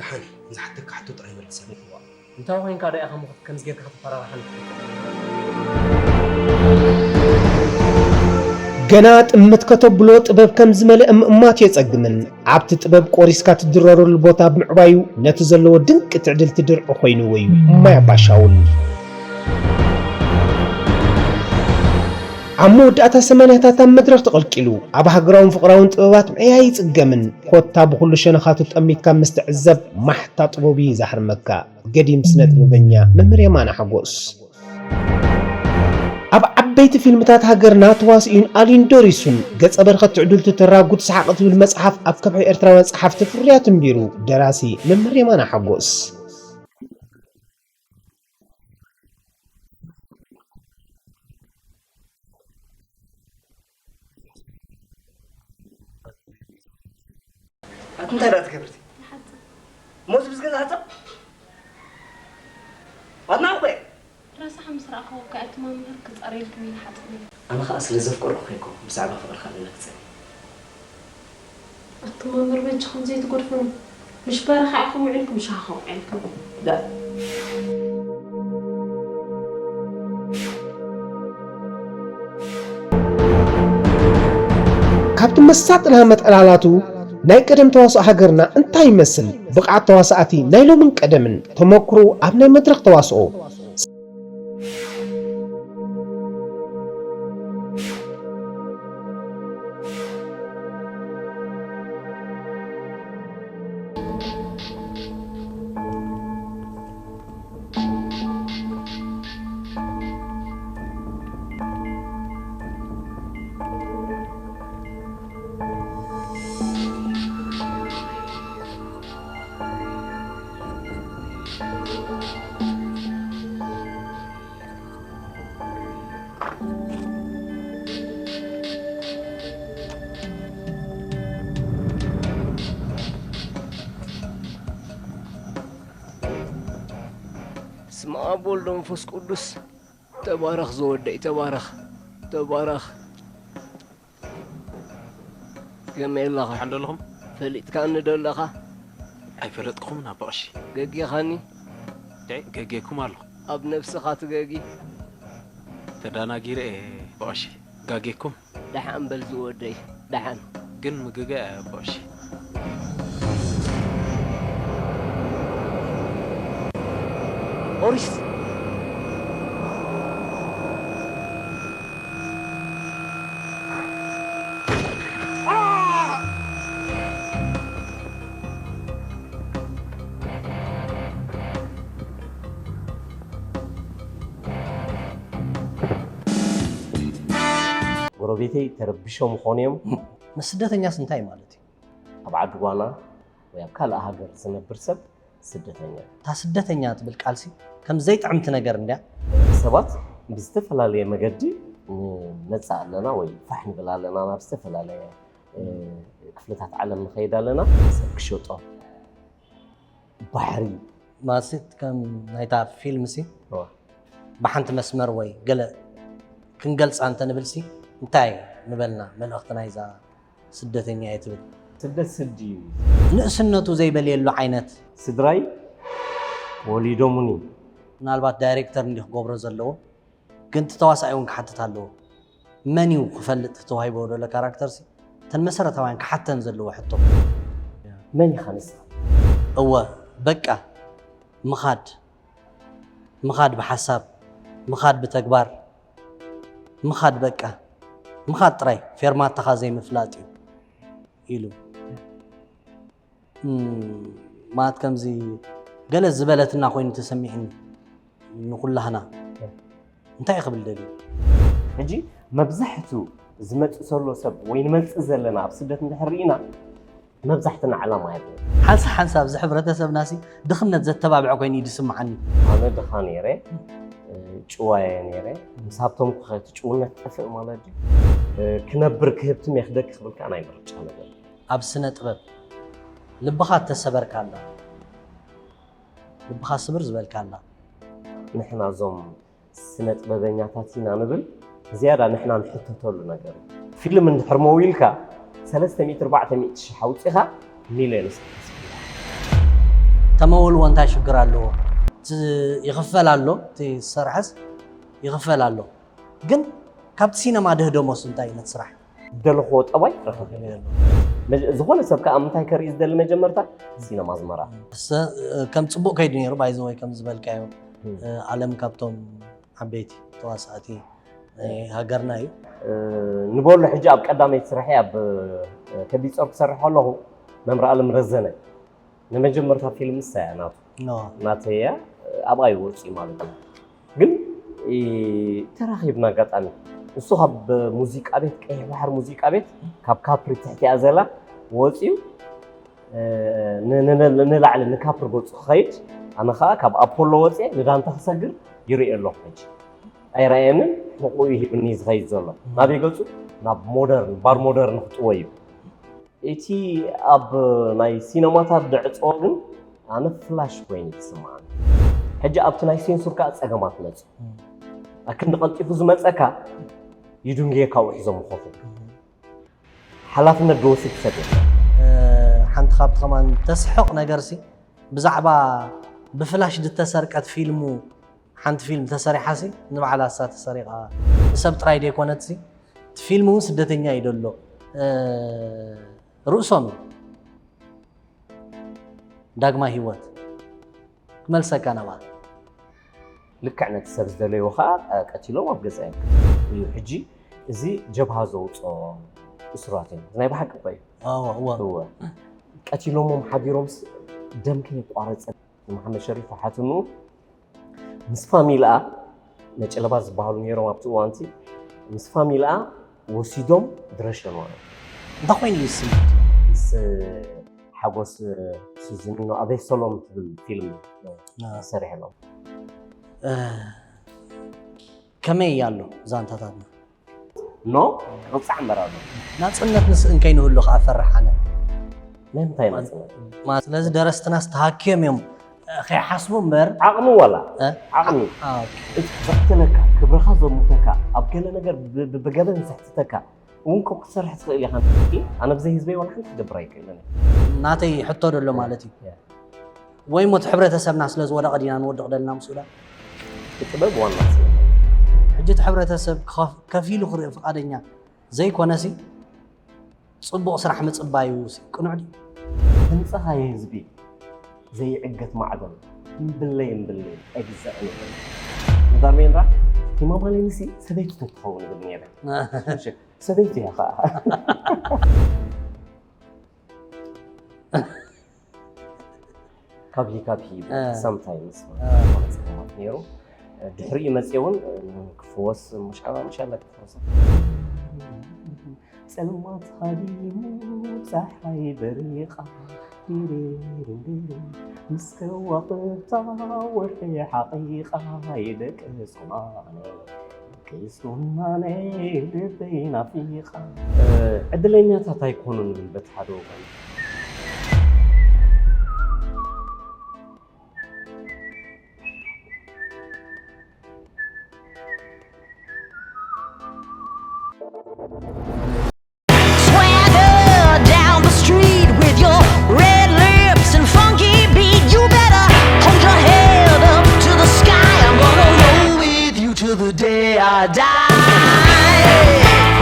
برهان زحتك حتى طريق السنة هو انت وين كان يا اخي كم زجيت فرحان جنات متكتب له طبب كم زمل أمات يتقدمن عبت طبب قوريسكات الدرر البوتا بمعبايو نتزلو دنك تعدل تدر أخوينو ويو ما يباشاول عمود أتا سمانه تاتا مدرخ تقلقلو عبها قراون فقراون طببات معيا يتقدمن كوتا بخلو شنخاتو تأميت كان مستعزب محتا طبوبي زحر مكة قديم سنة طببنيا ممريا مانا حقوس أب بيت فيلمتات هاجرنا تواسئين ألين دوريسون قص أبرخت تعدل تتراجد سحقت بالمصحف أفكبح إرترا مصحف تفريات مبيرو دراسي من مريم أنا حقوس أنت لا تكبرتي موت بس كذا هذا أنا أقول راس حمص رأخو كأت ما مركز أريد كمين حاطني أنا خلاص لزف قرق هيكو مساعدة فقر خلينا كتير أتمنى مربين شخون زي تقولون مش بارخ عقو عينكم مش هخو عينكم لا كابتن مسات لها متقلالاتو ناي قدم تواصل هاجرنا انتا يمثل بقعة تواصلاتي نايلو من قدمن تمكرو أبناء مدرخ تواصلو اسم أبو النفس قدس تبارك زودي تبارك جميل لها الحمد لله فليت كان دلها أي فرتكم نباشي جاجي خاني جاجيكم الله أب نفس خات جاجي تدانا جير باشي جاجيكم دحن بلزودي دحن جن مجاجا باشي أوريس ጎረቤተይ ተረብሾም ኾንዮም مسدتني سنتاي مالتي ኣብ ዓድዋና ወይ ኣብ ካልእ ሃገር ዝነብር ሰብ ስደተኛ تا سدتني تبل قالسي كم زيت عمت نجر እንዲያ ሰባት ብዝተፈላለየ መገዲ ነፃ ኣለና ወይ ፋሕ ንብል ኣለና ናብ ዝተፈላለየ ክፍልታት ዓለም ንኸይድ ኣለና ሰብ ክሸጦ ባሕሪ ماسيت كم نايتا فيلم سي بحنت مسمر وي قال كنقلص انت نبلسي انتاي نبلنا من وقتنا اذا سدتني يتبل ስደት ስዲ نقسنته زي بليلو عينت ስድራይ ወሊዶሙኒ ምናልባት ዳይሬክተር እንዲህ ጎብሮ ዘለዎ ግን ተዋሳዩን ክሓትት ኣለዎ መን እዩ ክፈልጥ ተዋሂቦ ዘሎ ካራክተር ሲ ተን መሰረታውያን ክሓተን ዘለዎ ሕቶ መን ኢኻ ንስኻ እወ በቃ ምኻድ ብሓሳብ ምኻድ ብተግባር ምኻድ በቃ ምኻድ ጥራይ ፌርማታኻ ዘይምፍላጥ እዩ ኢሉ ማት ከምዚ ገለ ዝበለትና ኮይኑ ተሰሚዕኒ ንኩላህና እንታይ ይኽብል ደልዩ ሕጂ መብዛሕትኡ ዝመፅእ ዘሎ ሰብ ወይ ንመፅእ ዘለና ኣብ ስደት እንድሕር ርኢና መብዛሕትና ዓላማ የብለን ሓንሳብ ዚ ሕብረተሰብና ሲ ድኽነት ዘተባብዐ ኮይኑ ይድስምዓኒ ኣነ ድኻ ነይረ ጭዋየ ነይረ ምስ ሃብቶም ክኸቲ ጭውነት ጠፍእ ማለት እዩ ክነብር ክህብትም የኽደቂ ክብልካ ናይ ምርጫ ነገር ኣብ ስነ ጥበብ ልብኻ ተሰበርካላ ልብኻ ስብር ዝበልካላ ንሕና እዞም ስነ ጥበበኛታት ኢና ንብል ዝያዳ ንሕና ንሕተተሉ ነገር ፊልም እንድሕር መዊልካ 300 400 ሽሕ ኣውፂኻ ሚልዮን ተመወልዎ እንታይ ሽግር ኣለዎ ይኽፈል ኣሎ እቲ ዝሰርሐስ ይኽፈል ኣሎ ግን ካብቲ ሲነማ ድህደሞስ እንታይ ዓይነት ስራሕ ደልኾ ጠባይ ረኸብ ዝኾነ ሰብ ከዓ ምንታይ ከርኢ ዝደሊ መጀመርታ ሲነማ ዝመራ ከም ፅቡቕ ከይዲ ነይሩ ባይዘ ወይ ከም ዝበልካዮ ዓለም ካብቶም ዓበይቲ ተዋሳእቲ ሃገርና እዩ ንበሉ ሕጂ ኣብ ቀዳመይቲ ስርሐ ኣብ ከቢድ ፆር ክሰርሕ ኣለኹ መምር ዓለም ረዘነ ንመጀመርታ ፊልም ንሳያ ናተያ ኣብኣይ ወፂ ማለት እዩ ግን ተራኺብና ኣጋጣሚ እሱ ካብ ሙዚቃ ቤት ቀይሕ ባሕር ሙዚቃ ቤት ካብ ካፕሪ ትሕቲያ ዘላ ወፂኡ ንላዕሊ ንካፕሪ ገፁ ክኸይድ ኣነ ከዓ ካብ ኣፖሎ ወፂአ ንዳንታ ክሰግር ይርኢ ኣለኹ ሕጂ ኣይረአየንን ሕቑኡ ይሂብኒ ዝኸይድ ዘሎ ናበይ ገፁ ናብ ሞደርን ባር ሞደርን ክጥዎ እዩ እቲ ኣብ ናይ ሲነማታት ድዕፅዎ ግን ኣነ ፍላሽ ኮይኑ ይስምዓኒ ሕጂ ኣብቲ ናይ ሴንሱር ከዓ ፀገማት መፁ ኣክንዲ ቀልጢፉ ዝመፀካ ይድንጌ ካብኡ ሒዞም ይኸፉ ሓላፍነት ድወስድ ሰብ ሓንቲ ካብቲ ከማን ተስሕቕ ነገርሲ ብዛዕባ ብፍላሽ ዝተሰርቀት ፊልሙ ሓንቲ ፊልም ተሰሪሓሲ ንባዕላ እሳ ተሰሪቓ ሰብ ጥራይ ደይኮነት እቲ ፊልም እውን ስደተኛ እዩ ደሎ ርእሶም ዳግማ ሂወት ክመልሰካ ነባር ልክዕ ነቲ ሰብ ዝደለዮ ከዓ ቀቲሎም ኣብ ገዛ እዩ ሕጂ እዚ ጀብሃ ዘውፅኦ እስራት እዩ ናይ ባሓቂ እኳ እዩ ቀቲሎሞም ሓቢሮምስ ደም ከይቋረፀ መሓመድ ሸሪፍ ሓትኑ ምስ ፋሚልኣ ነጨለባ ዝበሃሉ ነይሮም ኣብቲ እዋንቲ ምስ ፋሚልኣ ወሲዶም ድረሸንዋ እንታይ ኮይኑ እዩ ስም ምስ ሓጎስ ሲዝንኖ ኣበይ ሰሎም ትብል ፊልም ሰሪሕሎም ከመይ እያ ኣሎ ዛንታታትና ኖ ቅፅዕ እምበር ኣሎ ናፅነት ንስእን ከይንህሉ ከዓ ፈርሕ ኣነ ንምንታይ ናፅነት ስለዚ ደረስትናስ ተሃኪዮም እዮም ከይሓስቡ እምበር ዓቕሚ ዋላ ዓቕሚ ዘቕትለካ ክብርኻ ዘሙተካ ኣብ ገለ ነገር ብገበን ዘሕትተካ እውን ኮ ክትሰርሕ ትኽእል ኢኻ ኣነ ብዘይ ህዝበይ ዋላ ሓንቲ ክገብር ኣይክእልን ናተይ ሕቶ ደሎ ማለት እዩ ወይ ሞት ሕብረተሰብና ስለ ዝወደቐ ዲና ንወድቕ ደልና ምስኡላ ጥበብ ዋና ሕጂ እቲ ሕብረተሰብ ከፊሉ ክርኢ ፍቓደኛ ዘይኮነሲ ፅቡቕ ስራሕ ምፅባዩ ቅኑዕ ድዩ ህንፀኻ የህዝቢ ዘይዕገት ማዕበል እምብለይ ኣይግዛእን ንዳርሜንራ ሂማማለይንሲ ሰበይቲ ትትኸውን ብል ነይረ ሰበይቲ እያ ከዓ ካብሂ ሰምታይምስ ፀገማት ነይሩ ድሕሪኡ መፅእ እውን ክፍወስ መሻላ ክፍወስ ፀልማት ሃዲሙ ፀሓይ በሪቓ ምስ ከዋኽብታ ወርሒ ሓቂቓ ይደቅሱናነ ቅሱናነ ልበይ ናፊቓ ዕድለኛታት ኣይኮኑ ንብል በቲ ሓደ ወገን